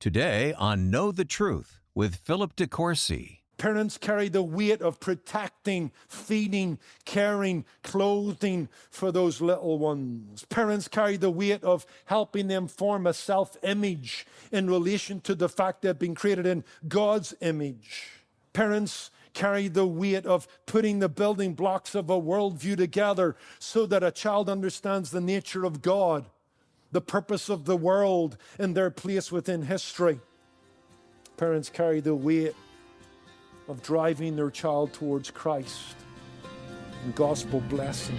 Today on Know the Truth with Philip de Courcy. Parents carry the weight of protecting, feeding, caring, clothing for those little ones. Parents carry the weight of helping them form a self-image in relation to the fact they've been created in God's image. Parents carry the weight of putting the building blocks of a worldview together so that a child understands the nature of God, the purpose of the world, and their place within history. Parents carry the weight of driving their child towards Christ and gospel blessing.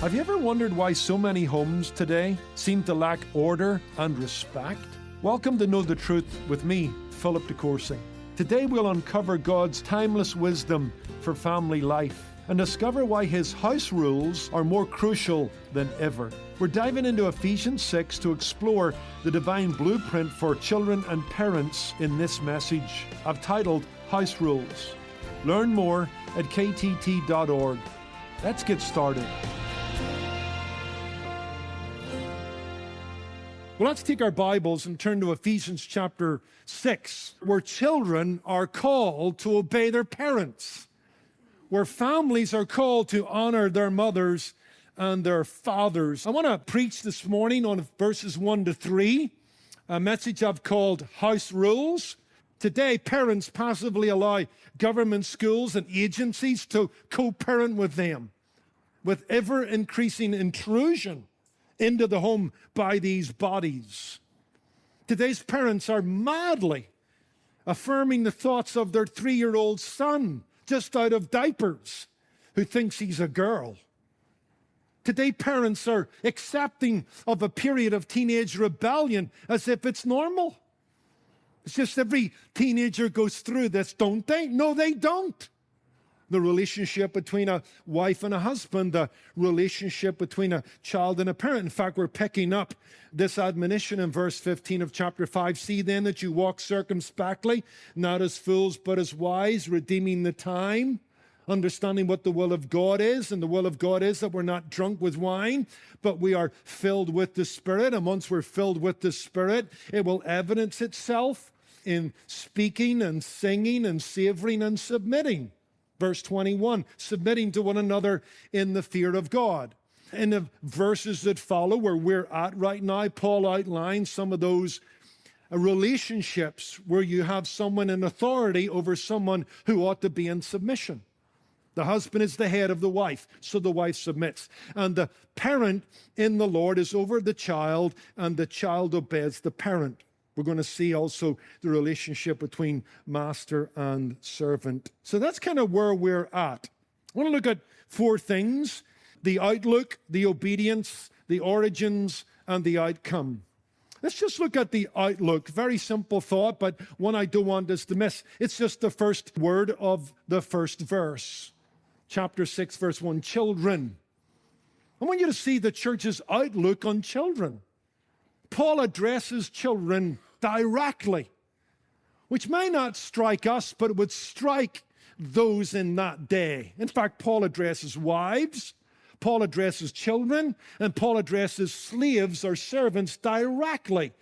Have you ever wondered why so many homes today seem to lack order and respect? Welcome to Know the Truth with me, Philip de Courcy. Today we'll uncover God's timeless wisdom for family life and discover why His house rules are more crucial than ever. We're diving into Ephesians 6 to explore the divine blueprint for children and parents in this message I've titled House Rules. Learn more at ktt.org. Let's get started. Well, let's take our Bibles and turn to Ephesians chapter 6, where children are called to obey their parents, where families are called to honor their mothers and their fathers. I want to preach this morning on verses 1 to 3, a message I've called House Rules. Today, parents passively allow government schools and agencies to co-parent with them, with ever-increasing intrusion into the home by these bodies. Today's parents are madly affirming the thoughts of their 3-year-old son, just out of diapers, who thinks he's a girl. Today, parents are accepting of a period of teenage rebellion as if it's normal. It's just every teenager goes through this, don't they? No, they don't. The relationship between a wife and a husband, the relationship between a child and a parent. In fact, we're picking up this admonition in verse 15 of chapter 5. See then that you walk circumspectly, not as fools, but as wise, redeeming the time, understanding what the will of God is. And the will of God is that we're not drunk with wine, but we are filled with the Spirit. And once we're filled with the Spirit, it will evidence itself in speaking and singing and savoring and submitting. Verse 21, submitting to one another in the fear of God. In the verses that follow, where we're at right now, Paul outlines some of those relationships where you have someone in authority over someone who ought to be in submission. The husband is the head of the wife, so the wife submits. And the parent in the Lord is over the child, and the child obeys the parent. We're going to see also the relationship between master and servant. So that's kind of where we're at. I want to look at 4 things: the outlook, the obedience, the origins, and the outcome. Let's just look at the outlook. Very simple thought, but one I don't want us to miss. It's just the first word of the first verse. Chapter 6, verse 1, children. I want you to see the church's outlook on children. Paul addresses children directly, which may not strike us, but it would strike those in that day. In fact, Paul addresses wives, Paul addresses children, and Paul addresses slaves or servants directly.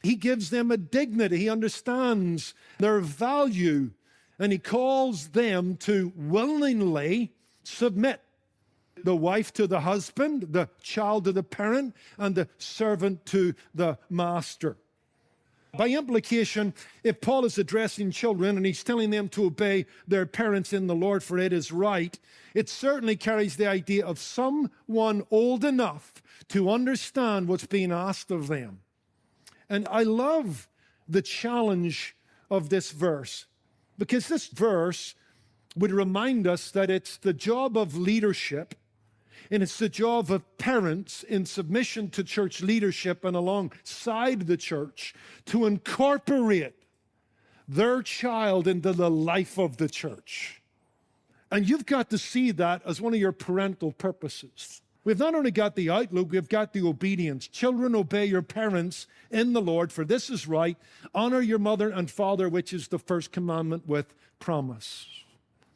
He gives them a dignity. He understands their value, and he calls them to willingly submit. The wife to the husband, the child to the parent, and the servant to the master. By implication, if Paul is addressing children and he's telling them to obey their parents in the Lord, for it is right, it certainly carries the idea of someone old enough to understand what's being asked of them. And I love the challenge of this verse, because this verse would remind us that it's the job of leadership, and it's the job of parents in submission to church leadership and alongside the church to incorporate their child into the life of the church. And you've got to see that as one of your parental purposes. We've not only got the outlook, we've got the obedience. Children, obey your parents in the Lord, for this is right. Honor your mother and father, which is the first commandment with promise.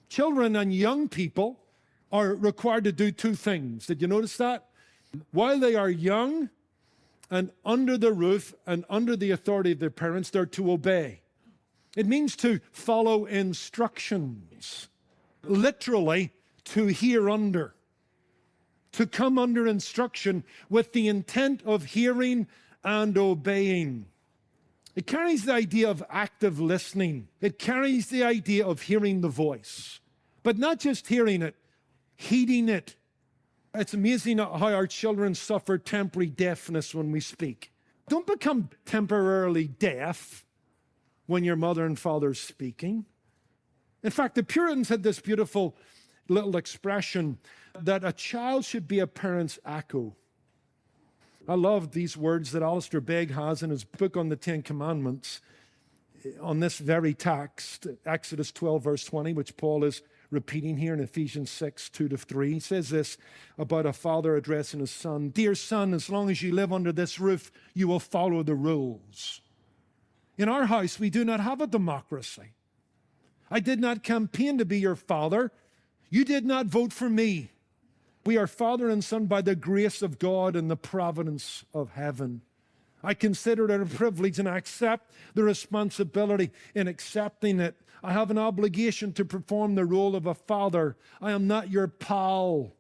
Children and young people are required to do two things. Did you notice that? While they are young and under the roof and under the authority of their parents, they're to obey. It means to follow instructions. Literally, to hear under. To come under instruction with the intent of hearing and obeying. It carries the idea of active listening. It carries the idea of hearing the voice. But not just hearing it, heeding it. It's amazing how our children suffer temporary deafness when we speak. Don't become temporarily deaf when your mother and father are speaking. In fact, the Puritans had this beautiful little expression that a child should be a parent's echo. I love these words that Alistair Begg has in his book on the Ten Commandments on this very text, Exodus 12, verse 20, which Paul is repeating here in Ephesians 6, 2-3. He says this about a father addressing his son. Dear son, as long as you live under this roof, you will follow the rules. In our house, we do not have a democracy. I did not campaign to be your father. You did not vote for me. We are father and son by the grace of God and the providence of heaven. I consider it a privilege and I accept the responsibility in accepting it. I have an obligation to perform the role of a father. I am not your pal.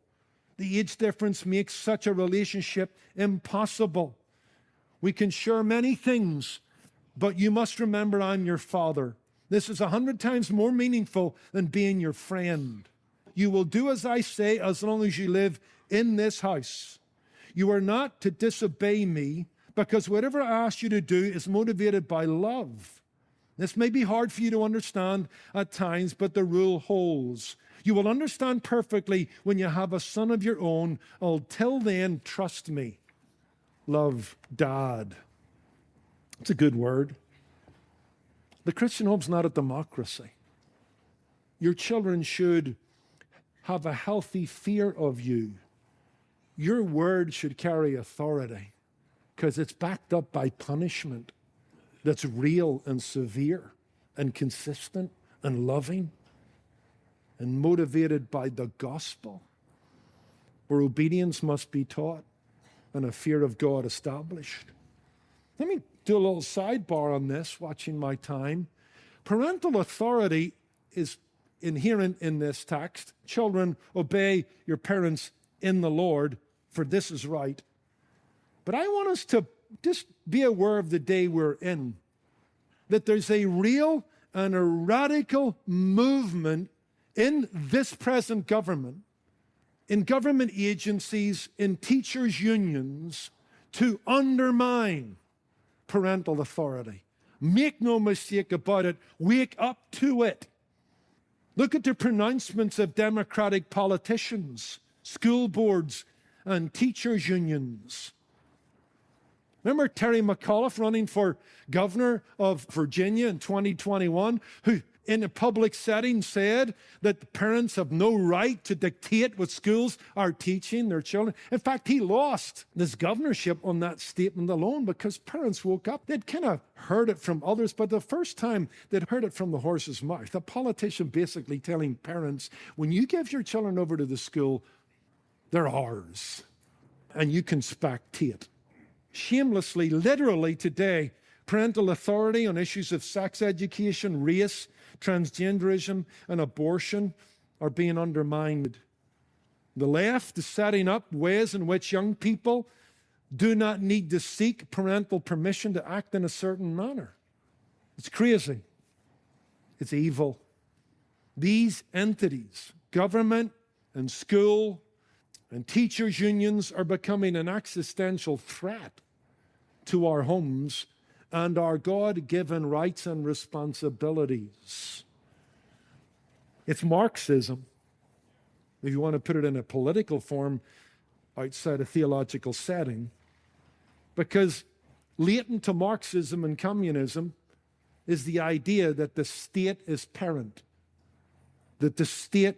The age difference makes such a relationship impossible. We can share many things, but you must remember I'm your father. This is 100 times more meaningful than being your friend. You will do as I say as long as you live in this house. You are not to disobey me because whatever I ask you to do is motivated by love. This may be hard for you to understand at times, but the rule holds. You will understand perfectly when you have a son of your own. Until then, trust me. Love, Dad. It's a good word. The Christian home's not a democracy. Your children should have a healthy fear of you. Your word should carry authority because it's backed up by punishment that's real and severe and consistent and loving and motivated by the gospel, where obedience must be taught and a fear of God established. Let me do a little sidebar on this, watching my time. Parental authority is inherent in this text. Children, obey your parents in the Lord, for this is right. But I want us to just be aware of the day we're in, that there's a real and a radical movement in this present government, in government agencies, in teachers' unions, to undermine parental authority. Make no mistake about it. Wake up to it. Look at the pronouncements of Democratic politicians, school boards, and teachers' unions. Remember Terry McAuliffe running for governor of Virginia in 2021, who in a public setting said that the parents have no right to dictate what schools are teaching their children. In fact, he lost this governorship on that statement alone because parents woke up. They'd kind of heard it from others, but the first time they'd heard it from the horse's mouth. A politician basically telling parents, when you give your children over to the school, they're ours, and you can spectate. Shamelessly, literally today, parental authority on issues of sex education, race, transgenderism, and abortion are being undermined. The left is setting up ways in which young people do not need to seek parental permission to act in a certain manner. It's crazy. It's evil. These entities, government and school and teachers' unions, are becoming an existential threat to our homes and our God-given rights and responsibilities. It's Marxism, if you want to put it in a political form outside a theological setting, because latent to Marxism and communism is the idea that the state is parent, that the state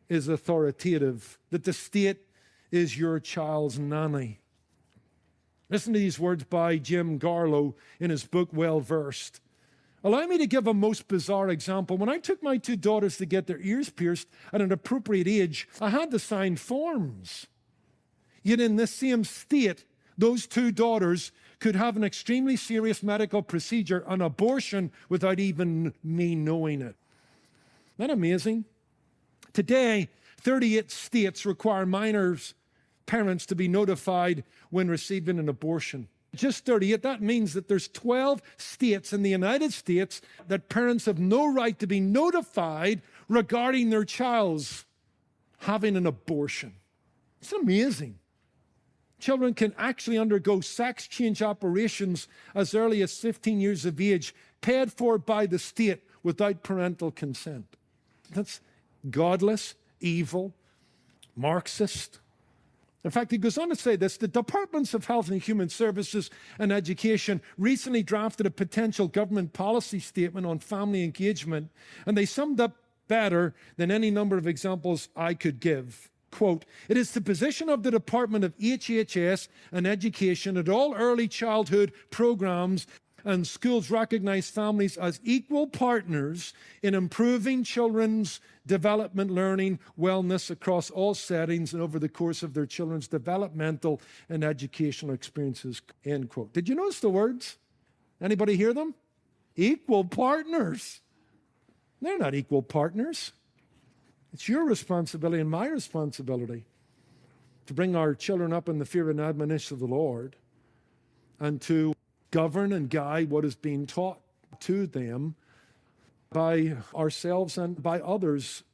is authoritative, that the state is your child's nanny. Listen to these words by Jim Garlow in his book, Well Versed. Allow me to give a most bizarre example. When I took my two daughters to get their ears pierced at an appropriate age, I had to sign forms. Yet in this same state, those two daughters could have an extremely serious medical procedure, an abortion, without even me knowing it. Isn't that amazing? Today, 38 states require minors' parents to be notified when receiving an abortion. Just 38, that means that there's 12 states in the United States that parents have no right to be notified regarding their child's having an abortion. It's amazing. Children can actually undergo sex change operations as early as 15 years of age, paid for by the state without parental consent. That's godless, evil, Marxist. In fact, he goes on to say this: the Departments of Health and Human Services and Education recently drafted a potential government policy statement on family engagement, and they summed up better than any number of examples I could give. Quote, "It is the position of the Department of HHS and Education that all early childhood programs and schools recognize families as equal partners in improving children's development, learning, wellness across all settings and over the course of their children's developmental and educational experiences," end quote. Did you notice the words? Anybody hear them? Equal partners. They're not equal partners. It's your responsibility and my responsibility to bring our children up in the fear and admonition of the Lord and to govern and guide what is being taught to them by ourselves and by others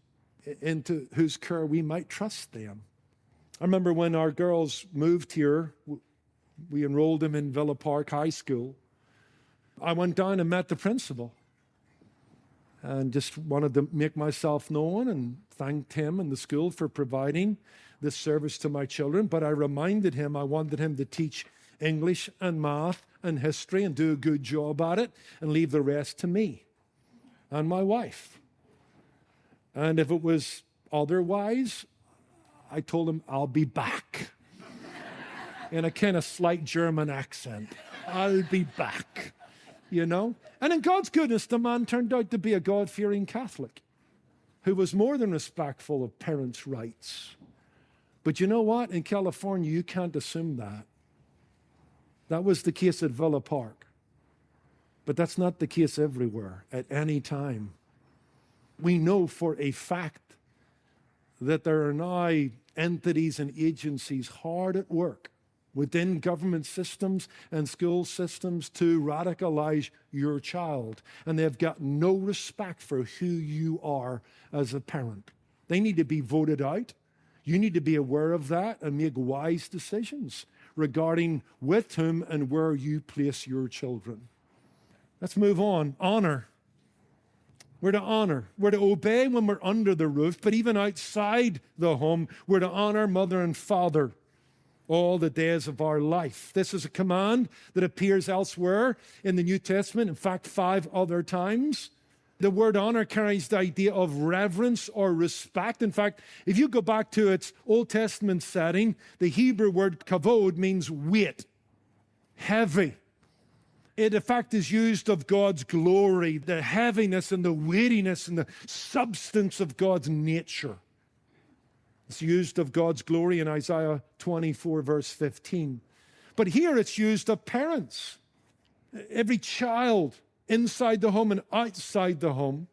into whose care we might trust them. I remember when our girls moved here, we enrolled them in Villa Park High School. I went down and met the principal and just wanted to make myself known and thanked him and the school for providing this service to my children. But I reminded him I wanted him to teach English and math and history and do a good job at it and leave the rest to me and my wife. And if it was otherwise, I told him I'll be back in a kind of slight German accent. I'll be back, you know? And in God's goodness, the man turned out to be a God-fearing Catholic who was more than respectful of parents' rights. But you know what? In California, you can't assume that. That was the case at Villa Park. But that's not the case everywhere, at any time. We know for a fact that there are now entities and agencies hard at work within government systems and school systems to radicalize your child. And they've got no respect for who you are as a parent. They need to be voted out. You need to be aware of that and make wise decisions regarding with whom and where you place your children. Let's move on. Honor. We're to honor. We're to obey when we're under the roof, but even outside the home, we're to honor mother and father all the days of our life. This is a command that appears elsewhere in the New Testament, in fact, 5 other times. The word honor carries the idea of reverence or respect. In fact, if you go back to its Old Testament setting, the Hebrew word kavod means weight, heavy. It, in fact, is used of God's glory, the heaviness and the weightiness and the substance of God's nature. It's used of God's glory in Isaiah 24, verse 15. But here it's used of parents. Every child inside the home and outside the home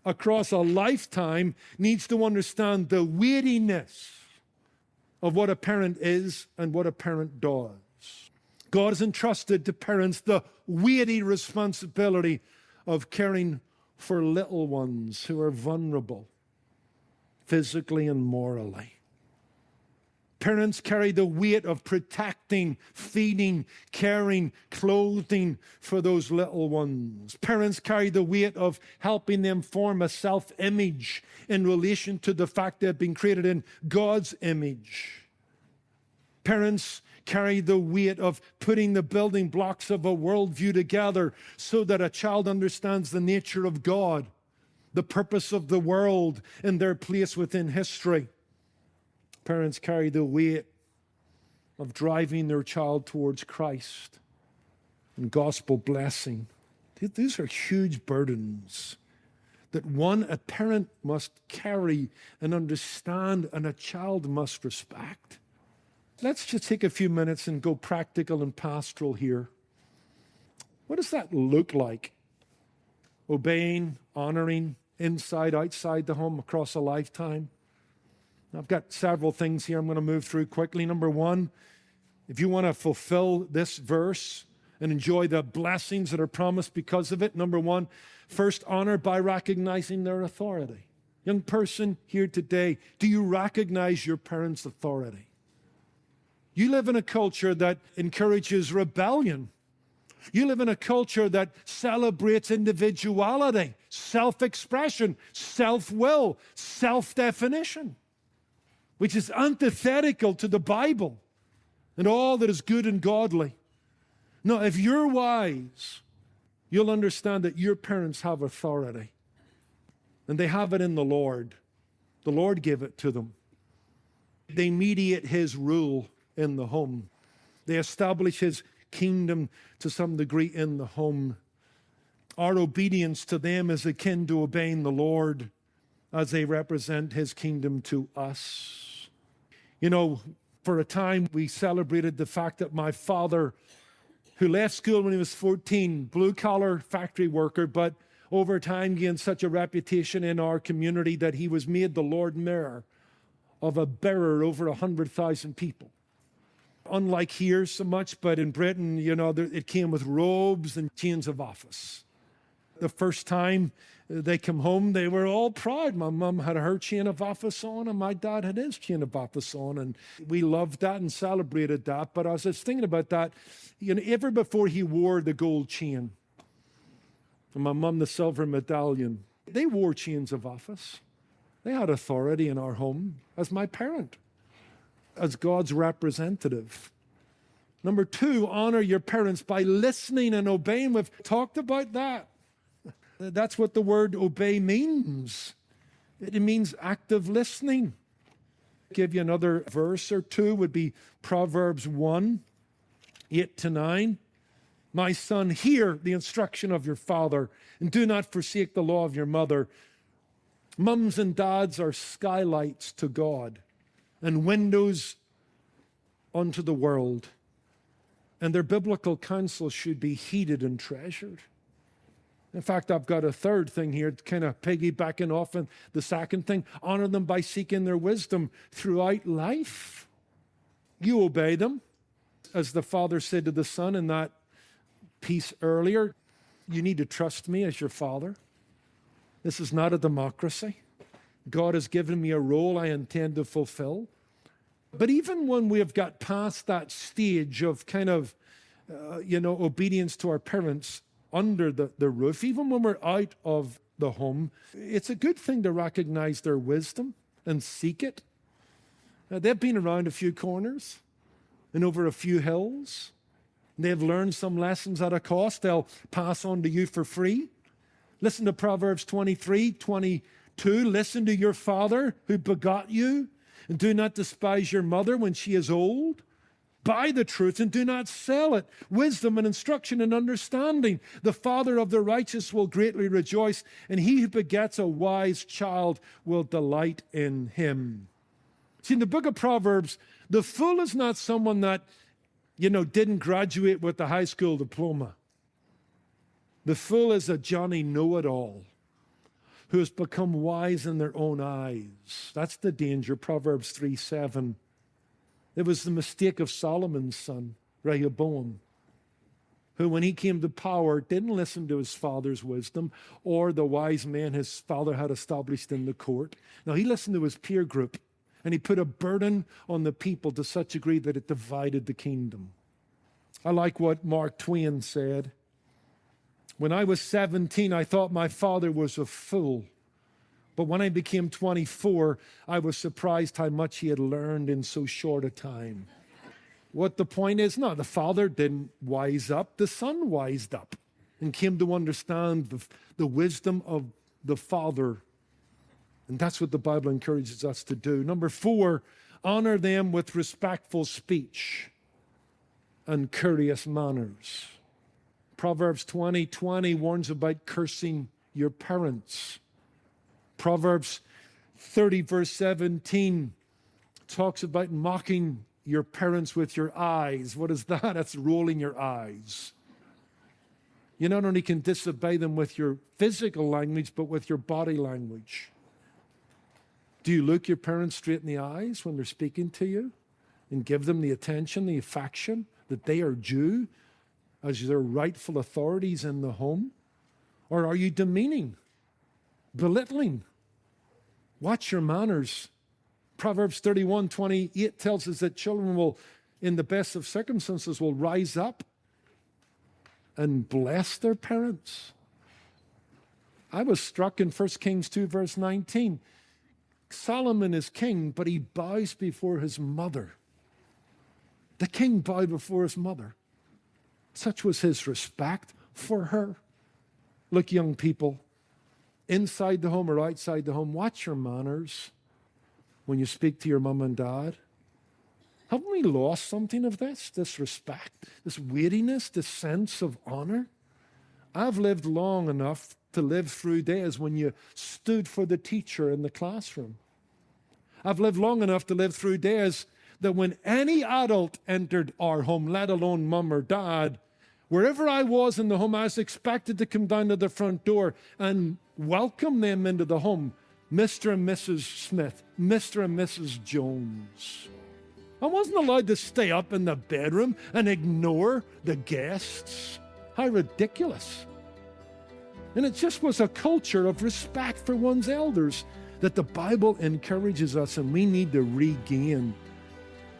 across a lifetime needs to understand the weightiness of what a parent is and what a parent does. God has entrusted to parents the weighty responsibility of caring for little ones who are vulnerable physically and morally. Parents carry the weight of protecting, feeding, caring, clothing for those little ones. Parents carry the weight of helping them form a self-image in relation to the fact they've been created in God's image. Parents carry the weight of putting the building blocks of a worldview together so that a child understands the nature of God the purpose of the world, and their place within history. Parents carry the weight of driving their child towards Christ and gospel blessing. These are huge burdens that a parent must carry and understand, and a child must respect. Let's just take a few minutes and go practical and pastoral here. What does that look like? Obeying, honoring, inside, outside the home, across a lifetime. I've got several things here I'm going to move through quickly. Number one, if you want to fulfill this verse and enjoy the blessings that are promised because of it, number one, first, honor by recognizing their authority. Young person here today, do you recognize your parents' authority? You live in a culture that encourages rebellion. You live in a culture that celebrates individuality, self-expression, self-will, self-definition, which is antithetical to the Bible and all that is good and godly. Now, if you're wise, you'll understand that your parents have authority, and they have it in the Lord. The Lord gave it to them. They mediate His rule in the home. They establish His kingdom to some degree in the home. Our obedience to them is akin to obeying the Lord as they represent His kingdom to us. You know, for a time we celebrated the fact that my father, who left school when he was 14, blue-collar factory worker, but over time gained such a reputation in our community that he was made the Lord Mayor of a borough over 100,000 people. Unlike here so much, but in Britain, you know, it came with robes and chains of office. The first time they come home, they were all proud. My mum had her chain of office on, and my dad had his chain of office on, and we loved that and celebrated that. But as I was thinking about that, you know, ever before he wore the gold chain, and my mum the silver medallion, they wore chains of office. They had authority in our home as my parent, as God's representative. Number two, honor your parents by listening and obeying. We've talked about that. That's what the word obey means. It means active listening. I'll give you another verse or two, would be Proverbs 1, 8-9. My son, hear the instruction of your father, and do not forsake the law of your mother. Mums and dads are skylights to God and windows onto the world. And their biblical counsel should be heeded and treasured. In fact, I've got a third thing here, kind of piggybacking off on the second thing. Honor them by seeking their wisdom throughout life. You obey them. As the Father said to the Son in that piece earlier, you need to trust me as your Father. This is not a democracy. God has given me a role I intend to fulfill. But even when we have got past that stage of kind of, obedience to our parents under the roof, even when we're out of the home, it's a good thing to recognize their wisdom and seek it. They've been around a few corners and over a few hills. They've learned some lessons at a cost they'll pass on to you for free. Listen to Proverbs 23:22. Listen to your father who begot you, and do not despise your mother when she is old. Buy the truth and do not sell it. Wisdom and instruction and understanding. The father of the righteous will greatly rejoice, and he who begets a wise child will delight in him. See, in the book of Proverbs, the fool is not someone that, didn't graduate with a high school diploma. The fool is a Johnny know-it-all who has become wise in their own eyes. That's the danger, Proverbs 3:7. It was the mistake of Solomon's son, Rehoboam, who when he came to power didn't listen to his father's wisdom or the wise man his father had established in the court. Now, he listened to his peer group, and he put a burden on the people to such a degree that it divided the kingdom. I like what Mark Twain said. When I was 17, I thought my father was a fool. But when I became 24, I was surprised how much he had learned in so short a time. What the point is, no, the father didn't wise up. The son wised up and came to understand the wisdom of the Father. And that's what the Bible encourages us to do. Number 4, honor them with respectful speech and courteous manners. Proverbs 20:20 warns about cursing your parents. Proverbs 30 verse 17 talks about mocking your parents with your eyes. What is that? That's rolling your eyes. You not only can disobey them with your physical language, but with your body language. Do you look your parents straight in the eyes when they're speaking to you and give them the attention, the affection that they are due as their rightful authorities in the home? Or are you demeaning, belittling? Watch your manners. Proverbs 31:28 tells us that children will, in the best of circumstances, will rise up and bless their parents. I was struck in 1 Kings 2 verse 19. Solomon is king, but he bows before his mother. The king bowed before his mother. Such was his respect for her. Look, young people, inside the home or outside the home, watch your manners when you speak to your mom and dad. Haven't we lost something of this respect, this weightiness, this sense of honor? I've lived long enough to live through days when you stood for the teacher in the classroom. I've lived long enough to live through days that when any adult entered our home, let alone mom or dad, wherever I was in the home, I was expected to come down to the front door and welcome them into the home. Mr. and Mrs. Smith, Mr. and Mrs. Jones. I wasn't allowed to stay up in the bedroom and ignore the guests. How ridiculous. And it just was a culture of respect for one's elders that the Bible encourages us and we need to regain.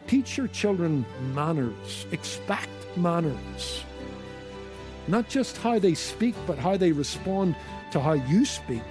Teach your children manners, expect manners. Not just how they speak, but how they respond to how you speak.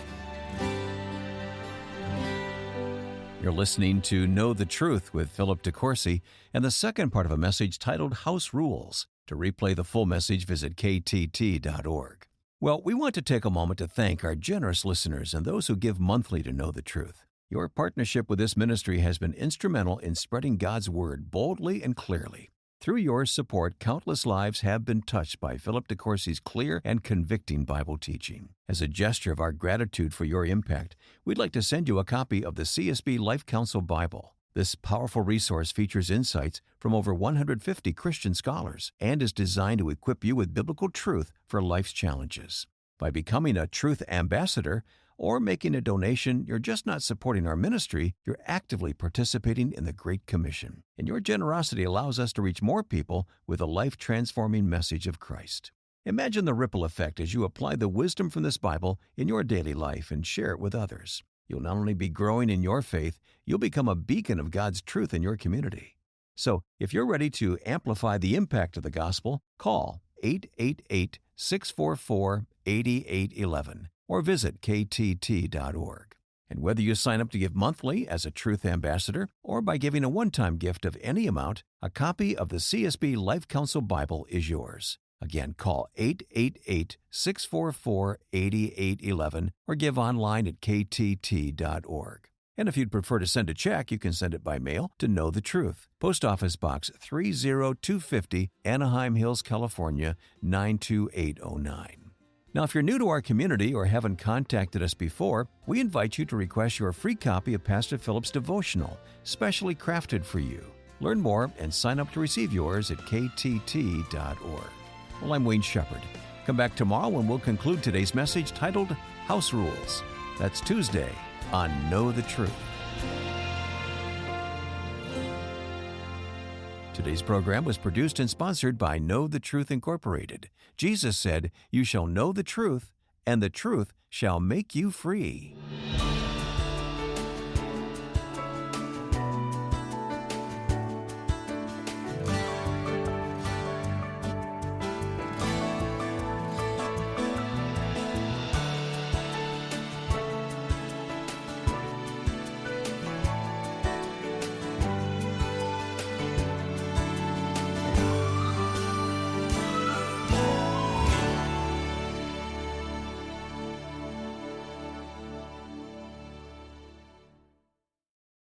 You're listening to Know the Truth with Philip de Courcy and the second part of a message titled House Rules. To replay the full message, visit ktt.org. Well, we want to take a moment to thank our generous listeners and those who give monthly to Know the Truth. Your partnership with this ministry has been instrumental in spreading God's Word boldly and clearly. Through your support, countless lives have been touched by Philip de Courcy's clear and convicting Bible teaching. As a gesture of our gratitude for your impact, we'd like to send you a copy of the CSB Life Counsel Bible. This powerful resource features insights from over 150 Christian scholars and is designed to equip you with biblical truth for life's challenges. By becoming a Truth Ambassador or making a donation, you're just not supporting our ministry, you're actively participating in the Great Commission. And your generosity allows us to reach more people with a life-transforming message of Christ. Imagine the ripple effect as you apply the wisdom from this Bible in your daily life and share it with others. You'll not only be growing in your faith, you'll become a beacon of God's truth in your community. So, if you're ready to amplify the impact of the gospel, call 888-644-8811 or visit ktt.org. And whether you sign up to give monthly as a Truth Ambassador or by giving a one-time gift of any amount, a copy of the CSB Life Counsel Bible is yours. Again, call 888-644-8811 or give online at ktt.org. And if you'd prefer to send a check, you can send it by mail to Know the Truth. Post Office Box 30250, Anaheim Hills, California, 92809. Now, if you're new to our community or haven't contacted us before, we invite you to request your free copy of Pastor Philip's devotional, specially crafted for you. Learn more and sign up to receive yours at ktt.org. Well, I'm Wayne Shepherd. Come back tomorrow when we'll conclude today's message titled House Rules. That's Tuesday on Know the Truth. Today's program was produced and sponsored by Know the Truth Incorporated. Jesus said, "You shall know the truth, and the truth shall make you free."